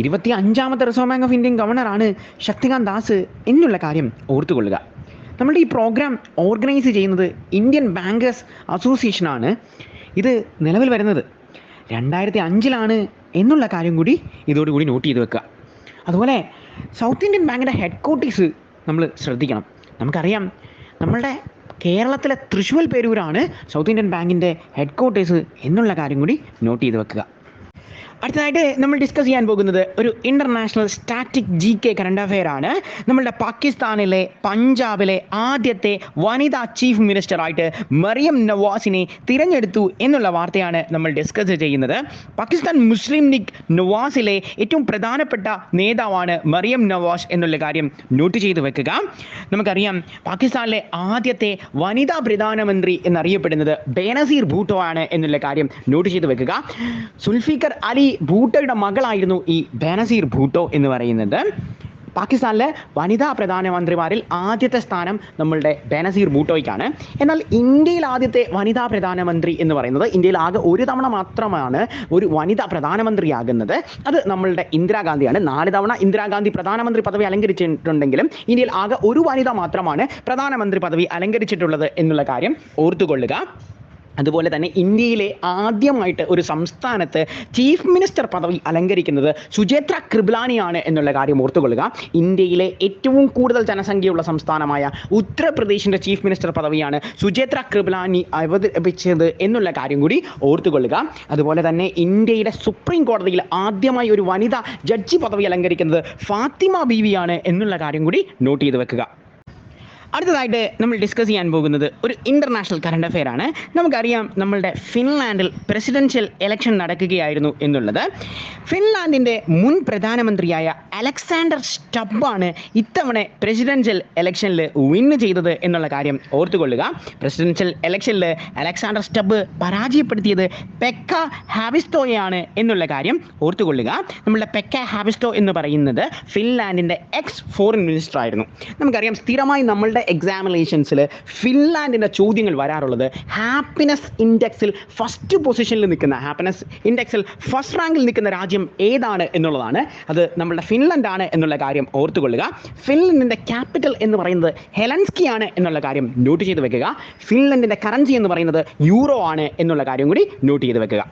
25ാമത്തെ റിസർവ് ബാങ്ക് ഓഫ് ഇന്ത്യൻ ഗവർണറാണ് ശക്തികാന്ത് ദാസ് എന്നുള്ള കാര്യം ഓർത്തുകൊള്ളുക. നമ്മളുടെ ഈ പ്രോഗ്രാം ഓർഗനൈസ് ചെയ്യുന്നത് ഇന്ത്യൻ ബാങ്കേഴ്സ് അസോസിയേഷനാണ്. ഇത് നിലവിൽ വരുന്നത് 2005 എന്നുള്ള കാര്യം കൂടി ഇതോടുകൂടി നോട്ട് ചെയ്ത് വെക്കുക. അതുപോലെ സൗത്ത് ഇന്ത്യൻ ബാങ്കിൻ്റെ ഹെഡ് ക്വാർട്ടേഴ്സ് നമ്മൾ ശ്രദ്ധിക്കണം. നമുക്കറിയാം നമ്മളുടെ കേരളത്തിലെ തൃശ്ശൂർ പേരൂരാണ് സൗത്ത് ഇന്ത്യൻ ബാങ്കിൻ്റെ ഹെഡ് ക്വാർട്ടേഴ്സ് എന്നുള്ള കാര്യം കൂടി നോട്ട് ചെയ്ത് വെക്കുക. അടുത്തതായിട്ട് നമ്മൾ ഡിസ്കസ് ചെയ്യാൻ പോകുന്നത് ഒരു international static GK current affair ആണ്. നമ്മളുടെ പാകിസ്ഥാനിലെ പഞ്ചാബിലെ ആദ്യത്തെ വനിതാ ചീഫ് മിനിസ്റ്ററായിട്ട് മറിയം നവാസിനെ തിരഞ്ഞെടുത്തു എന്നുള്ള വാർത്തയാണ് നമ്മൾ ഡിസ്കസ് ചെയ്യുന്നത്. പാകിസ്ഥാൻ മുസ്ലിം ലീഗ് നവാസിലെ ഏറ്റവും പ്രധാനപ്പെട്ട നേതാവാണ് മറിയം നവാസ് എന്നുള്ള കാര്യം നോട്ട് ചെയ്ത് വെക്കുക. നമുക്കറിയാം പാകിസ്ഥാനിലെ ആദ്യത്തെ വനിതാ പ്രധാനമന്ത്രി എന്നറിയപ്പെടുന്നത് ബേനസീർ ഭൂട്ടോ ആണ് എന്നുള്ള കാര്യം നോട്ട് ചെയ്ത് വെക്കുക. സുൽഫിക്കർ അലി ഭൂട്ടോയുടെ മകളായിരുന്നു ഈ ബേനസീർ ഭൂട്ടോ എന്ന് പറയുന്നത്. പാകിസ്ഥാനിലെ വനിതാ പ്രധാനമന്ത്രിമാരിൽ ആദ്യത്തെ സ്ഥാനം നമ്മളുടെ ബേനസീർ ഭൂട്ടോയ്ക്കാണ്. എന്നാൽ ഇന്ത്യയിൽ ആദ്യത്തെ വനിതാ പ്രധാനമന്ത്രി എന്ന് പറയുന്നത്, ഇന്ത്യയിൽ ആകെ ഒരു തവണ മാത്രമാണ് ഒരു വനിതാ പ്രധാനമന്ത്രിയാകുന്നത്. അത് നമ്മളുടെ ഇന്ദിരാഗാന്ധിയാണ്. 4 തവണ ഇന്ദിരാഗാന്ധി പ്രധാനമന്ത്രി പദവി അലങ്കരിച്ചിട്ടുണ്ടെങ്കിലും ഇന്ത്യയിൽ ആകെ ഒരു വനിത മാത്രമാണ് പ്രധാനമന്ത്രി പദവി അലങ്കരിച്ചിട്ടുള്ളത് എന്നുള്ള കാര്യം ഓർത്തുകൊള്ളുക. അതുപോലെ തന്നെ ഇന്ത്യയിലെ ആദ്യമായിട്ട് ഒരു സംസ്ഥാനത്ത് ചീഫ് മിനിസ്റ്റർ പദവി അലങ്കരിക്കുന്നത് സുചേത്ര കൃപലാനിയാണ് എന്നുള്ള കാര്യം ഓർത്തുകൊള്ളുക. ഇന്ത്യയിലെ ഏറ്റവും കൂടുതൽ ജനസംഖ്യയുള്ള സംസ്ഥാനമായ ഉത്തർപ്രദേശിൻ്റെ ചീഫ് മിനിസ്റ്റർ പദവിയാണ് സുചേത്ര കൃപലാനി അവതരിപ്പിച്ചത് എന്നുള്ള കാര്യം കൂടി ഓർത്തുകൊള്ളുക. അതുപോലെ തന്നെ ഇന്ത്യയുടെ സുപ്രീം കോടതിയിൽ ആദ്യമായി ഒരു വനിതാ ജഡ്ജി പദവി അലങ്കരിക്കുന്നത് ഫാത്തിമ ബീവിയാണ് എന്നുള്ള കാര്യം കൂടി നോട്ട് ചെയ്ത് വെക്കുക. അടുത്തതായിട്ട് നമ്മൾ ഡിസ്കസ് ചെയ്യാൻ പോകുന്നത് ഒരു ഇൻ്റർനാഷണൽ കറണ്ട് അഫെയർ ആണ്. നമുക്കറിയാം നമ്മളുടെ ഫിൻലാൻഡിൽ പ്രസിഡൻഷ്യൽ ഇലക്ഷൻ നടക്കുകയായിരുന്നു എന്നുള്ളത്. ഫിൻലാൻഡിൻ്റെ മുൻ പ്രധാനമന്ത്രിയായ അലക്സാണ്ടർ സ്റ്റബ്ബാണ് ഇത്തവണ പ്രസിഡൻഷ്യൽ ഇലക്ഷനിൽ വിന്ന് ചെയ്തത് എന്നുള്ള കാര്യം ഓർത്തുകൊള്ളുക. പ്രസിഡൻഷ്യൽ ഇലക്ഷനിൽ അലക്സാണ്ടർ സ്റ്റബ്ബ് പരാജയപ്പെടുത്തിയത് പെക്ക ഹാവിസ്റ്റോയാണ് എന്നുള്ള കാര്യം ഓർത്തുകൊള്ളുക. നമ്മളുടെ പെക്ക ഹാവിസ്റ്റോ എന്ന് പറയുന്നത് ഫിൻലാൻഡിൻ്റെ ഫോറിൻ മിനിസ്റ്റർ ആയിരുന്നു. നമുക്കറിയാം സ്ഥിരമായി നമ്മളുടെ എക്സാമിനേഷൻസിൽ ഫിൻലാൻഡിൻ്റെ ചോദ്യങ്ങൾ വരാറുള്ളത് ഹാപ്പിനെസ് ഇൻഡെക്സിൽ ഫസ്റ്റ് പൊസിഷനിൽ നിൽക്കുന്ന, ഹാപ്പിനെസ് ഇൻഡെക്സിൽ ഫസ്റ്റ് റാങ്കിൽ നിൽക്കുന്ന രാജ്യം ഏതാണ് എന്നുള്ളതാണ്. അത് നമ്മളുടെ ഫിൻലാൻഡ് ആണ് എന്നുള്ള കാര്യം ഓർത്തുകൊള്ളുക. ഫിൻലാൻഡിൻ്റെ ക്യാപിറ്റൽ എന്ന് പറയുന്നത് ഹെലൻസ്കി ആണ് എന്നുള്ള കാര്യം നോട്ട് ചെയ്ത് വെക്കുക. ഫിൻലാൻഡിൻ്റെ കറൻസി എന്ന് പറയുന്നത് യൂറോ ആണ് എന്നുള്ള കാര്യം കൂടി നോട്ട് ചെയ്ത് വെക്കുക.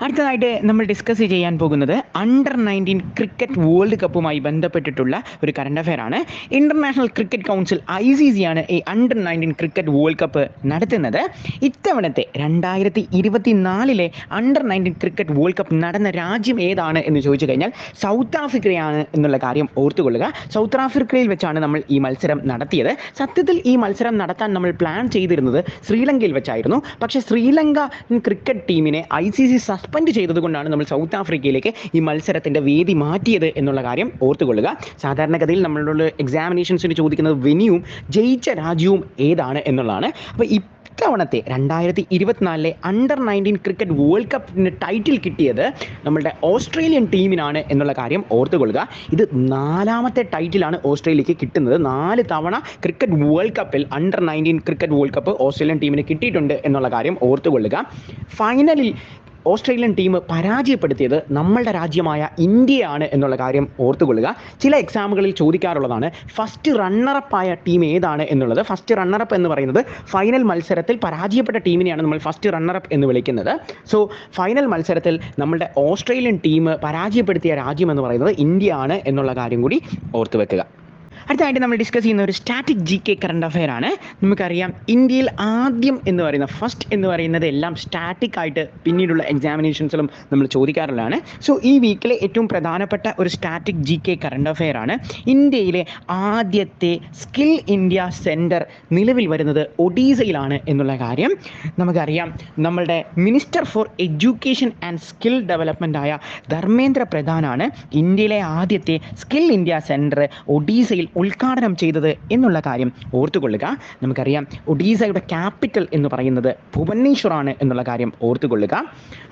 അടുത്തതായിട്ട് നമ്മൾ ഡിസ്കസ് ചെയ്യാൻ പോകുന്നത് അണ്ടർ-19 ക്രിക്കറ്റ് വേൾഡ് കപ്പുമായി ബന്ധപ്പെട്ടിട്ടുള്ള ഒരു കറണ്ട് അഫെയർ ആണ്. ഇൻ്റർനാഷണൽ ക്രിക്കറ്റ് കൗൺസിൽ ICC ആണ് ഈ അണ്ടർ-19 ക്രിക്കറ്റ് വേൾഡ് കപ്പ് നടത്തുന്നത്. ഇത്തവണത്തെ 2024 അണ്ടർ-19 ക്രിക്കറ്റ് വേൾഡ് കപ്പ് നടന്ന രാജ്യം ഏതാണ് എന്ന് ചോദിച്ചു കഴിഞ്ഞാൽ സൗത്ത് ആഫ്രിക്കയാണ് എന്നുള്ള കാര്യം ഓർത്തുകൊള്ളുക. സൗത്ത് ആഫ്രിക്കയിൽ വെച്ചാണ് നമ്മൾ ഈ മത്സരം നടത്തിയത്. സത്യത്തിൽ ഈ മത്സരം നടത്താൻ നമ്മൾ പ്ലാൻ ചെയ്തിരുന്നത് ശ്രീലങ്കയിൽ വെച്ചായിരുന്നു. പക്ഷേ ശ്രീലങ്ക ക്രിക്കറ്റ് ടീമിനെ ICC സസ്പെൻഡ് ചെയ്തതുകൊണ്ടാണ് നമ്മൾ സൗത്ത് ആഫ്രിക്കയിലേക്ക് ഈ മത്സരത്തിൻ്റെ വേദി മാറ്റിയത് എന്നുള്ള കാര്യം ഓർത്തുകൊള്ളുക. സാധാരണഗതിയിൽ നമ്മളോട് എക്സാമിനേഷൻസിന് ചോദിക്കുന്നത് വെന്യൂവും ജയിച്ച രാജ്യവും ഏതാണ് എന്നുള്ളതാണ്. അപ്പോൾ ഇത്തവണത്തെ 2024 അണ്ടർ-19 ക്രിക്കറ്റ് വേൾഡ് കപ്പിന് ടൈറ്റിൽ കിട്ടിയത് നമ്മളുടെ ഓസ്ട്രേലിയൻ ടീമിനാണ് എന്നുള്ള കാര്യം ഓർത്തുകൊള്ളുക. ഇത് 4ാമത്തെ ടൈറ്റിലാണ് ഓസ്ട്രേലിയക്ക് കിട്ടുന്നത്. 4 തവണ ക്രിക്കറ്റ് വേൾഡ് കപ്പിൽ under-19 cricket world cup Australian ടീമിന് കിട്ടിയിട്ടുണ്ട് എന്നുള്ള കാര്യം ഓർത്തുകൊള്ളുക. ഫൈനലിൽ ഓസ്ട്രേലിയൻ ടീം പരാജയപ്പെടുത്തിയത് നമ്മളുടെ രാജ്യമായ ഇന്ത്യയാണ് എന്നുള്ള കാര്യം ഓർത്തുകൊള്ളുക. ചില എക്സാമുകളിൽ ചോദിക്കാറുള്ളതാണ് ഫസ്റ്റ് റണ്ണറപ്പായ ടീം ഏതാണ് എന്നുള്ളത്. ഫസ്റ്റ് റണ്ണറപ്പ് എന്ന് പറയുന്നത് ഫൈനൽ മത്സരത്തിൽ പരാജയപ്പെട്ട ടീമിനെയാണ് നമ്മൾ ഫസ്റ്റ് റണ്ണറപ്പ് എന്ന് വിളിക്കുന്നത്. സോ ഫൈനൽ മത്സരത്തിൽ നമ്മളുടെ ഓസ്ട്രേലിയൻ ടീം പരാജയപ്പെടുത്തിയ രാജ്യം എന്ന് പറയുന്നത് ഇന്ത്യ ആണ് എന്നുള്ള കാര്യം കൂടി ഓർത്തു വെക്കുക. അടുത്തതായിട്ട് നമ്മൾ ഡിസ്കസ് ചെയ്യുന്ന ഒരു സ്റ്റാറ്റിക് GK കറണ്ട് അഫെയർ ആണ്. നമുക്കറിയാം ഇന്ത്യയിൽ ആദ്യം എന്ന് പറയുന്ന ഫസ്റ്റ് എന്ന് പറയുന്നത് എല്ലാം സ്റ്റാറ്റിക് ആയിട്ട് പിന്നീടുള്ള എക്സാമിനേഷൻസിലും നമ്മൾ ചോദിക്കാറുള്ളതാണ്. സോ ഈ വീക്കിലെ ഏറ്റവും പ്രധാനപ്പെട്ട ഒരു സ്റ്റാറ്റിക് GK കറണ്ട് അഫെയർ ആണ്. ഇന്ത്യയിലെ ആദ്യത്തെ സ്കിൽ ഇന്ത്യ സെൻറ്റർ നിലവിൽ വരുന്നത് ഒഡീസയിലാണ് എന്നുള്ള കാര്യം നമുക്കറിയാം. നമ്മളുടെ minister for education and skill development ആയ ധർമ്മേന്ദ്ര പ്രധാനാണ് ഇന്ത്യയിലെ ആദ്യത്തെ സ്കിൽ ഇന്ത്യ സെൻറ്റർ ഒഡീസയിൽ ഉദ്ഘാടനം ചെയ്തത് എന്നുള്ള കാര്യം ഓർത്തുകൊള്ളുക. നമുക്കറിയാം ഒഡീസയുടെ ക്യാപിറ്റൽ എന്ന് പറയുന്നത് ഭുവനേശ്വർ ആണ് എന്നുള്ള കാര്യം ഓർത്തുകൊള്ളുക.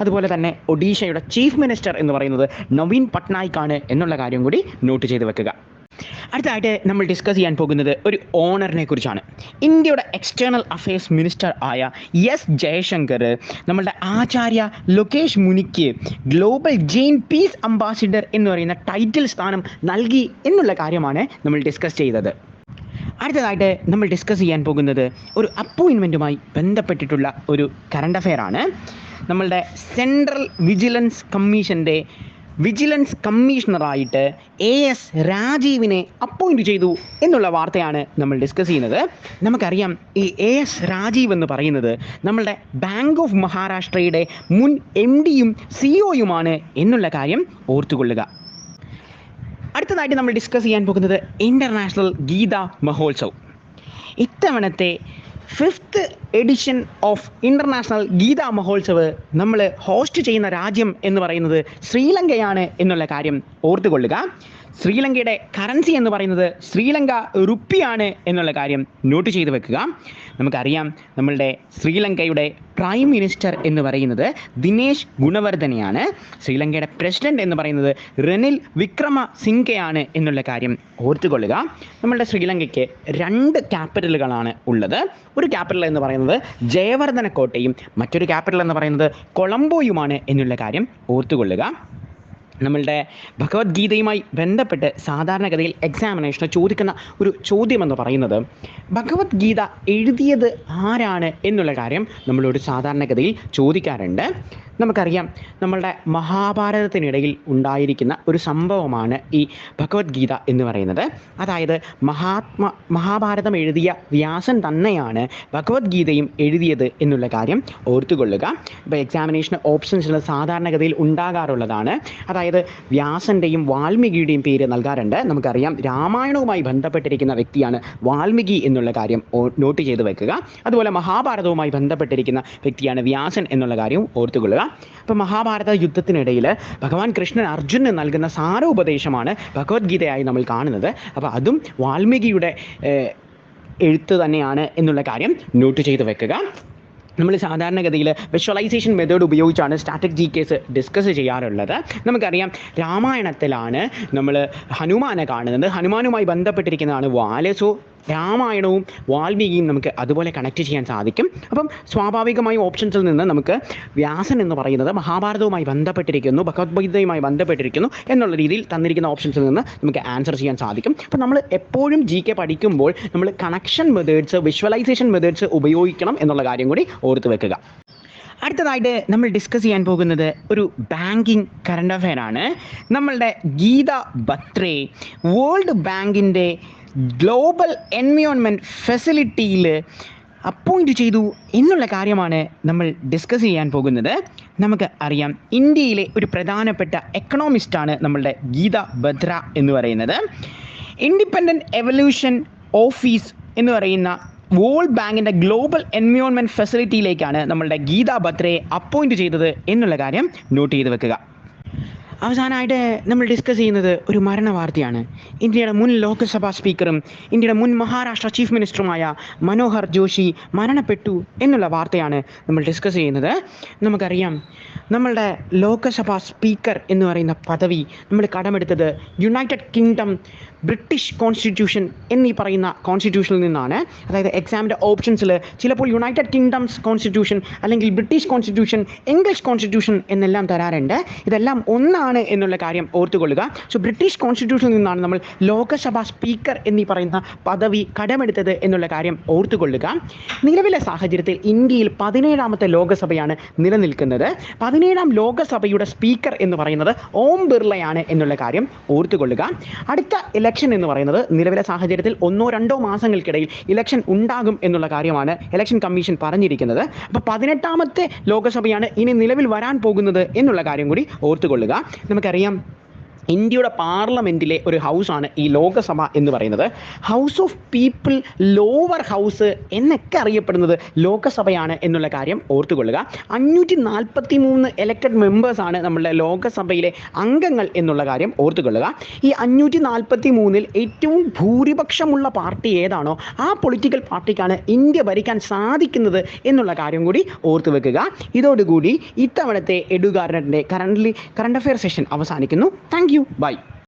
അതുപോലെ തന്നെ ഒഡീഷയുടെ ചീഫ് മിനിസ്റ്റർ എന്ന് പറയുന്നത് നവീൻ പട്നായിക് ആണ് എന്നുള്ള കാര്യം കൂടി നോട്ട് ചെയ്ത് വെക്കുക. അടുത്തതായിട്ട് നമ്മൾ ഡിസ്കസ് ചെയ്യാൻ പോകുന്നത് ഒരു ഓണറിനെ കുറിച്ചാണ്. ഇന്ത്യയുടെ എക്സ്റ്റേണൽ അഫയേഴ്സ് മിനിസ്റ്റർ ആയ എസ് ജയശങ്കർ നമ്മളുടെ ആചാര്യ ലോകേഷ് മുനിക്ക് ഗ്ലോബൽ ജെയിൻ പീസ് അംബാസിഡർ എന്ന് പറയുന്ന ടൈറ്റിൽ സ്ഥാനം നൽകി എന്നുള്ള കാര്യമാണ് നമ്മൾ ഡിസ്കസ് ചെയ്തത്. അടുത്തതായിട്ട് നമ്മൾ ഡിസ്കസ് ചെയ്യാൻ പോകുന്നത് ഒരു അപ്പോയിൻമെൻറ്റുമായി ബന്ധപ്പെട്ടിട്ടുള്ള ഒരു കറണ്ട് അഫെയർ ആണ്. നമ്മളുടെ സെൻട്രൽ വിജിലൻസ് കമ്മീഷൻ്റെ വിജിലൻസ് കമ്മീഷണറായിട്ട് AS രാജീവിനെ അപ്പോയിൻറ്റ് ചെയ്തു എന്നുള്ള വാർത്തയാണ് നമ്മൾ ഡിസ്കസ് ചെയ്യുന്നത്. നമുക്കറിയാം ഈ AS രാജീവ് എന്ന് പറയുന്നത് നമ്മളുടെ ബാങ്ക് ഓഫ് മഹാരാഷ്ട്രയുടെ മുൻ MDയും CEO-യുമാണ് എന്നുള്ള കാര്യം ഓർത്തുകൊള്ളുക. അടുത്തതായിട്ട് നമ്മൾ ഡിസ്കസ് ചെയ്യാൻ പോകുന്നത് ഇൻ്റർനാഷണൽ ഗീത മഹോത്സവ്. ഇത്തവണത്തെ 5th edition of international Gita Mahotsav നമ്മൾ ഹോസ്റ്റ് ചെയ്യുന്ന രാജ്യം എന്ന് പറയുന്നത് ശ്രീലങ്കയാണ് എന്നുള്ള കാര്യം ഓർത്തുകൊള്ളുക. ശ്രീലങ്കയുടെ കറൻസി എന്ന് പറയുന്നത് ശ്രീലങ്ക റുപ്പിയാണ് എന്നുള്ള കാര്യം നോട്ട് ചെയ്ത് വെക്കുക. നമുക്കറിയാം നമ്മളുടെ ശ്രീലങ്കയുടെ പ്രൈം മിനിസ്റ്റർ എന്ന് പറയുന്നത് ദിനേശ് ഗുണവർദ്ധനയാണ്. ശ്രീലങ്കയുടെ പ്രസിഡന്റ് എന്ന് പറയുന്നത് റനിൽ വിക്രമ സിംഗയാണ് എന്നുള്ള കാര്യം ഓർത്തുകൊള്ളുക. നമ്മളുടെ ശ്രീലങ്കയ്ക്ക് 2 ക്യാപിറ്റലുകളാണ് ഉള്ളത്. ഒരു ക്യാപിറ്റൽ എന്ന് പറയുന്നത് ജയവർദ്ധന കോട്ടയും മറ്റൊരു ക്യാപിറ്റൽ എന്ന് പറയുന്നത് കൊളംബോയുമാണ് എന്നുള്ള കാര്യം ഓർത്തുകൊള്ളുക. നമ്മളുടെ ഭഗവത്ഗീതയുമായി ബന്ധപ്പെട്ട് സാധാരണഗതിയിൽ എക്സാമിനേഷന് ചോദിക്കുന്ന ഒരു ചോദ്യമെന്ന് പറയുന്നത് ഭഗവത്ഗീത എഴുതിയത് ആരാണ് എന്നുള്ള കാര്യം നമ്മളോട് സാധാരണഗതിയിൽ ചോദിക്കാറുണ്ട്. നമുക്കറിയാം നമ്മളുടെ മഹാഭാരതത്തിനിടയിൽ ഉണ്ടായിരിക്കുന്ന ഒരു സംഭവമാണ് ഈ ഭഗവത്ഗീത എന്ന് പറയുന്നത്. അതായത് മഹാഭാരതം എഴുതിയ വ്യാസൻ തന്നെയാണ് ഭഗവത്ഗീതയും എഴുതിയത് എന്നുള്ള കാര്യം ഓർത്തുകൊള്ളുക. ഇപ്പോൾ എക്സാമിനേഷൻ ഓപ്ഷൻസിൽ സാധാരണഗതിയിൽ ഉണ്ടാകാറുള്ളതാണ്. അതായത് വ്യാസൻ്റെയും വാൽമീകിയുടെയും പേര് നൽകാറുണ്ട്. നമുക്കറിയാം രാമായണവുമായി ബന്ധപ്പെട്ടിരിക്കുന്ന വ്യക്തിയാണ് വാൽമീകി എന്നുള്ള കാര്യം നോട്ട് ചെയ്ത് വെക്കുക. അതുപോലെ മഹാഭാരതവുമായി ബന്ധപ്പെട്ടിരിക്കുന്ന വ്യക്തിയാണ് വ്യാസൻ എന്നുള്ള കാര്യം ഓർത്തുകൊള്ളുക. അപ്പോൾ മഹാഭാരത യുദ്ധത്തിനിടയിൽ ഭഗവാൻ കൃഷ്ണൻ അർജുനന് നൽകുന്ന സാരോപദേശമാണ് ഭഗവത്ഗീതയായി നമ്മൾ കാണുന്നത്. അപ്പോൾ അതും വാൽമീകിയുടെ എഴുത്ത് തന്നെയാണ് എന്നുള്ള കാര്യം നോട്ട് ചെയ്ത് വെക്കുക. നമ്മൾ സാധാരണഗതിയിൽ വിഷ്വലൈസേഷൻ മെത്തേഡ് ഉപയോഗിച്ചാണ് സ്റ്റാറ്റിക് GKs ഡിസ്കസ് ചെയ്യാറുള്ളത്. നമുക്കറിയാം രാമായണത്തിലാണ് നമ്മൾ ഹനുമാനെ കാണുന്നത്. ഹനുമാനുമായി ബന്ധപ്പെട്ടിരിക്കുന്നതാണ് വാല്. സോ രാമായണവും വാൽമീകിയും നമുക്ക് അതുപോലെ കണക്ട് ചെയ്യാൻ സാധിക്കും. അപ്പം സ്വാഭാവികമായും ഓപ്ഷൻസിൽ നിന്ന് നമുക്ക് വ്യാസൻ എന്ന് പറയുന്നത് മഹാഭാരതവുമായി ബന്ധപ്പെട്ടിരിക്കുന്നു, ഭഗവത്ഗീതയുമായി ബന്ധപ്പെട്ടിരിക്കുന്നു എന്നുള്ള രീതിയിൽ തന്നിരിക്കുന്ന ഓപ്ഷൻസിൽ നിന്ന് നമുക്ക് ആൻസർ ചെയ്യാൻ സാധിക്കും. അപ്പം നമ്മൾ എപ്പോഴും GK പഠിക്കുമ്പോൾ നമ്മൾ കണക്ഷൻ മെത്തേഡ്സ്, വിഷ്വലൈസേഷൻ മെത്തേഡ്സ് ഉപയോഗിക്കണം എന്നുള്ള കാര്യം കൂടി ഓർത്ത് വെക്കുക. അടുത്തതായിട്ട് നമ്മൾ ഡിസ്കസ് ചെയ്യാൻ പോകുന്നത് ഒരു ബാങ്കിങ് കറണ്ട് അഫെയർ ആണ്. നമ്മളുടെ ഗീത ബത്രേ വേൾഡ് ബാങ്കിൻ്റെ ഗ്ലോബൽ എൻവയോൺമെൻറ്റ് ഫെസിലിറ്റിയിൽ അപ്പോയിൻറ്റ് ചെയ്തു എന്നുള്ള കാര്യമാണ് നമ്മൾ ഡിസ്കസ് ചെയ്യാൻ പോകുന്നത്. നമുക്ക് അറിയാം ഇന്ത്യയിലെ ഒരു പ്രധാനപ്പെട്ട എക്കണോമിസ്റ്റാണ് നമ്മളുടെ ഗീത ബത്ര എന്ന് പറയുന്നത്. ഇൻഡിപെൻഡൻറ്റ് എവല്യൂഷൻ ഓഫീസ് എന്ന് പറയുന്ന വേൾഡ് ബാങ്കിൻ്റെ ഗ്ലോബൽ എൻവയോൺമെൻറ്റ് ഫെസിലിറ്റിയിലേക്കാണ് നമ്മളുടെ ഗീത ബത്രയെ അപ്പോയിൻറ്റ് ചെയ്തത് എന്നുള്ള കാര്യം നോട്ട് ചെയ്ത് വെക്കുക. അവസാനമായിട്ട് നമ്മൾ ഡിസ്കസ് ചെയ്യുന്നത് ഒരു മരണ വാർത്തയാണ്. ഇന്ത്യയുടെ മുൻ ലോക്സഭാ സ്പീക്കറും ഇന്ത്യയുടെ മുൻ മഹാരാഷ്ട്ര ചീഫ് മിനിസ്റ്ററുമായ മനോഹർ ജോഷി മരണപ്പെട്ടു എന്നുള്ള വാർത്തയാണ് നമ്മൾ ഡിസ്കസ് ചെയ്യുന്നത്. നമുക്കറിയാം നമ്മളുടെ ലോക്സഭാ സ്പീക്കർ എന്ന് പറയുന്ന പദവി നമ്മൾ കടമെടുത്തത് യുണൈറ്റഡ് കിങ്ഡം ബ്രിട്ടീഷ് കോൺസ്റ്റിറ്റ്യൂഷൻ എന്നീ പറയുന്ന കോൺസ്റ്റിറ്റ്യൂഷനിൽ നിന്നാണ്. അതായത് എക്സാമിൻ്റെ ഓപ്ഷൻസിൽ ചിലപ്പോൾ യുണൈറ്റഡ് കിങ്ഡംസ് കോൺസ്റ്റിറ്റ്യൂഷൻ അല്ലെങ്കിൽ ബ്രിട്ടീഷ് കോൺസ്റ്റിറ്റ്യൂഷൻ, ഇംഗ്ലീഷ് കോൺസ്റ്റിറ്റ്യൂഷൻ എന്നെല്ലാം തരാറുണ്ട്. ഇതെല്ലാം ഒന്നാണ് എന്നുള്ള കാര്യം ഓർത്തുകൊള്ളുക. സോ ബ്രിട്ടീഷ് കോൺസ്റ്റിറ്റ്യൂഷനിൽ നിന്നാണ് നമ്മൾ ലോകസഭാ സ്പീക്കർ എന്നീ പറയുന്ന പദവി കടമെടുത്തത് എന്നുള്ള കാര്യം ഓർത്തുകൊള്ളുക. നിലവിലെ സാഹചര്യത്തിൽ ഇന്ത്യയിൽ 17ാമത്തെ ലോകസഭയാണ് നിലനിൽക്കുന്നത്. 17ാം ലോകസഭയുടെ സ്പീക്കർ എന്ന് പറയുന്നത് ഓം ബിർളയാണ് എന്നുള്ള കാര്യം ഓർത്തുകൊള്ളുക. അടുത്ത ഇലക്ഷൻ എന്ന് പറയുന്നത് നിലവിലെ സാഹചര്യത്തിൽ 1-2 മാസങ്ങൾക്കിടയിൽ ഇലക്ഷൻ ഉണ്ടാകും എന്നുള്ള കാര്യമാണ് ഇലക്ഷൻ കമ്മീഷൻ പറഞ്ഞിരിക്കുന്നത്. അപ്പോൾ 18ാമത്തെ ലോകസഭയാണ് ഇനി നിലവിൽ വരാൻ പോകുന്നത് എന്നുള്ള കാര്യം കൂടി ഓർത്തുകൊള്ളുക. നമുക്കറിയാം, ഇന്ത്യയുടെ പാർലമെൻറ്റിലെ ഒരു ഹൗസാണ് ഈ ലോകസഭ എന്ന് പറയുന്നത്. House of people, lower house എന്നൊക്കെ അറിയപ്പെടുന്നത് ലോകസഭയാണ് എന്നുള്ള കാര്യം ഓർത്തുകൊള്ളുക. 543 എലക്റ്റഡ് മെമ്പേഴ്സാണ് നമ്മളുടെ ലോകസഭയിലെ അംഗങ്ങൾ എന്നുള്ള കാര്യം ഓർത്തുകൊള്ളുക. ഈ 543-ൽ ഏറ്റവും ഭൂരിപക്ഷമുള്ള പാർട്ടി ഏതാണോ ആ പൊളിറ്റിക്കൽ പാർട്ടിക്കാണ് ഇന്ത്യ ഭരിക്കാൻ സാധിക്കുന്നത് എന്നുള്ള കാര്യം കൂടി ഓർത്തു വെക്കുക. ഇതോടുകൂടി ഇത്തവണത്തെ എഡ്യൂകാരൻ്റെ കറണ്ട് അഫെയർ സെഷൻ അവസാനിക്കുന്നു. Thank you. Bye.